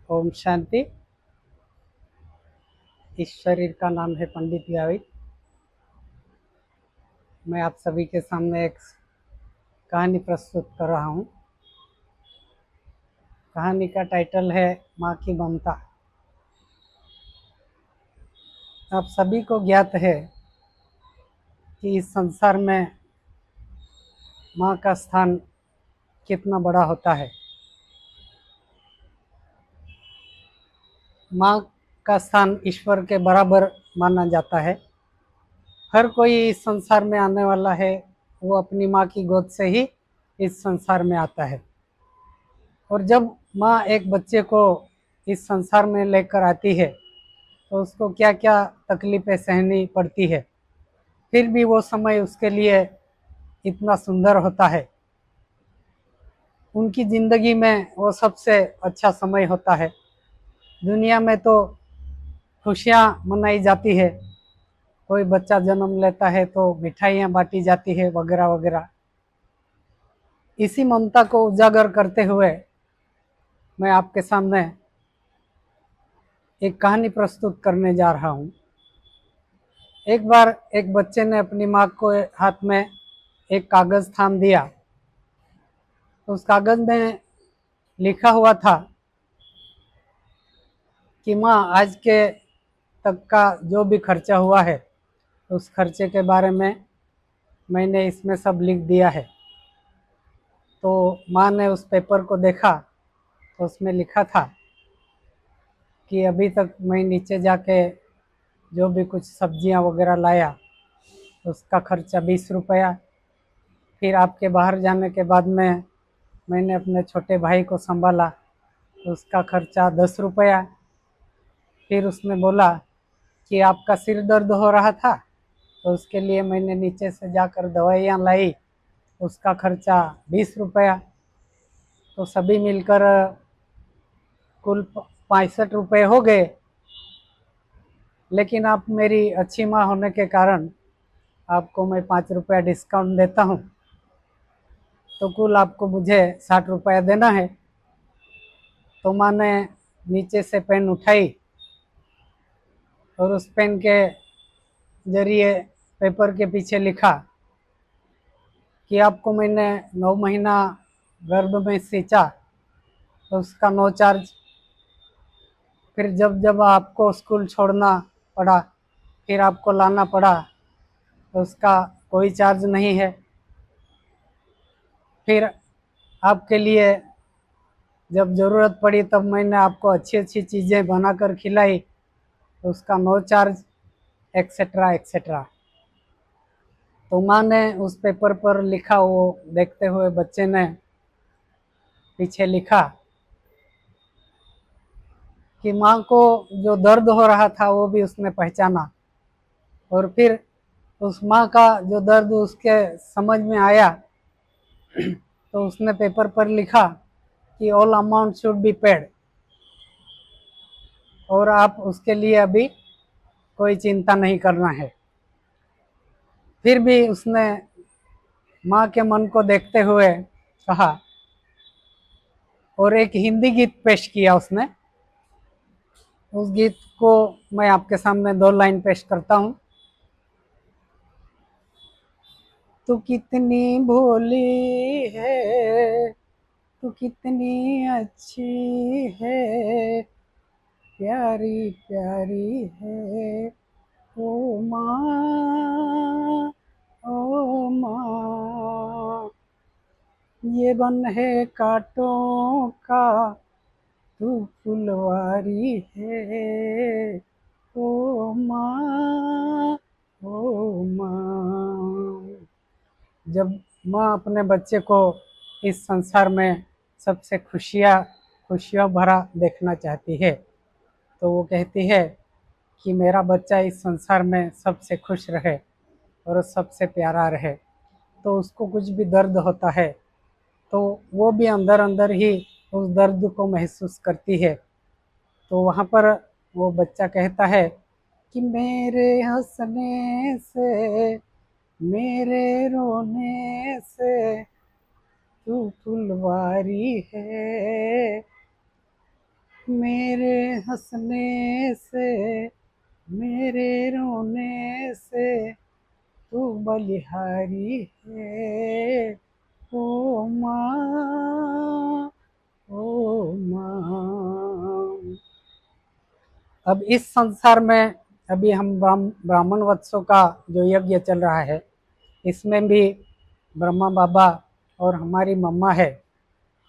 ओम शांति। इस शरीर का नाम है पंडित याविक। मैं आप सभी के सामने एक कहानी प्रस्तुत कर रहा हूँ। कहानी का टाइटल है माँ की ममता। आप सभी को ज्ञात है कि इस संसार में माँ का स्थान कितना बड़ा होता है। माँ का स्थान ईश्वर के बराबर माना जाता है। हर कोई इस संसार में आने वाला है, वो अपनी माँ की गोद से ही इस संसार में आता है। और जब माँ एक बच्चे को इस संसार में लेकर आती है तो उसको क्या क्या तकलीफ़ें सहनी पड़ती है, फिर भी वो समय उसके लिए इतना सुंदर होता है। उनकी ज़िंदगी में वो सबसे अच्छा समय होता है। दुनिया में तो खुशियाँ मनाई जाती है, कोई बच्चा जन्म लेता है तो मिठाइयाँ बांटी जाती है वगैरह वगैरह। इसी ममता को उजागर करते हुए मैं आपके सामने एक कहानी प्रस्तुत करने जा रहा हूँ। एक बार एक बच्चे ने अपनी माँ को हाथ में एक कागज़ थाम दिया। तो उस कागज़ में लिखा हुआ था कि माँ, आज के तक का जो भी खर्चा हुआ है उस खर्चे के बारे में मैंने इसमें सब लिख दिया है। तो माँ ने उस पेपर को देखा तो उसमें लिखा था कि अभी तक मैं नीचे जाके जो भी कुछ सब्जियां वगैरह लाया उसका खर्चा 20 रुपया। फिर आपके बाहर जाने के बाद में मैंने अपने छोटे भाई को संभाला तो उसका खर्चा 10 रुपया। फिर उसने बोला कि आपका सिर दर्द हो रहा था तो उसके लिए मैंने नीचे से जाकर दवाइयाँ लाई, उसका खर्चा 20 रुपया। तो सभी मिलकर कुल 65 रुपये हो गए। लेकिन आप मेरी अच्छी माँ होने के कारण आपको मैं 5 रुपया डिस्काउंट देता हूँ, तो कुल आपको मुझे 60 रुपया देना है। तो माँ ने नीचे से पेन उठाई और उस पेन के जरिए पेपर के पीछे लिखा कि आपको मैंने 9 महीना गर्भ में सींचा तो उसका नो चार्ज। फिर जब जब आपको स्कूल छोड़ना पड़ा, फिर आपको लाना पड़ा तो उसका कोई चार्ज नहीं है। फिर आपके लिए जब ज़रूरत पड़ी तब मैंने आपको अच्छी अच्छी चीज़ें बनाकर खिलाई तो उसका नो चार्ज, एक्सेट्रा एक्सेट्रा। तो माँ ने उस पेपर पर लिखा, वो देखते हुए बच्चे ने पीछे लिखा कि माँ को जो दर्द हो रहा था वो भी उसने पहचाना। और फिर उस माँ का जो दर्द उसके समझ में आया तो उसने पेपर पर लिखा कि all amount should be paid, और आप उसके लिए अभी कोई चिंता नहीं करना है। फिर भी उसने माँ के मन को देखते हुए कहा और एक हिंदी गीत पेश किया उसने। उस गीत को मैं आपके सामने 2 लाइन पेश करता हूँ। तू कितनी भोली है, तू कितनी अच्छी है, प्यारी प्यारी है ओ माँ, ओ माँ। ये बन है कांटों का, तू फुलवारी है ओ माँ, ओ माँ। जब माँ अपने बच्चे को इस संसार में सबसे खुशियाँ भरा देखना चाहती है तो वो कहती है कि मेरा बच्चा इस संसार में सबसे खुश रहे और सबसे प्यारा रहे। तो उसको कुछ भी दर्द होता है तो वो भी अंदर अंदर ही उस दर्द को महसूस करती है। तो वहाँ पर वो बच्चा कहता है कि मेरे हंसने से, मेरे रोने से तू फुलवारी है मेरे हंसने से मेरे रोने से तू बलिहारी है। ओ माँ, ओ माँ। अब इस संसार में अभी हम ब्राह्मण वत्सों का जो यज्ञ चल रहा है, इसमें भी ब्रह्मा बाबा और हमारी मम्मा है,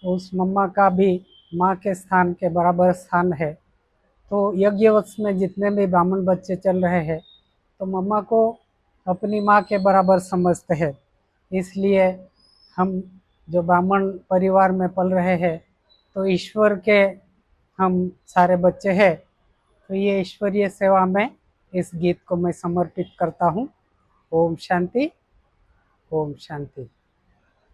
उस मम्मा का भी माँ के स्थान के बराबर स्थान है। तो यज्ञवत्स में जितने भी ब्राह्मण बच्चे चल रहे हैं, तो मम्मा को अपनी माँ के बराबर समझते हैं। इसलिए हम जो ब्राह्मण परिवार में पल रहे हैं, तो ईश्वर के हम सारे बच्चे हैं। तो ये ईश्वरीय सेवा में इस गीत को मैं समर्पित करता हूँ। ओम शांति, ओम शांति।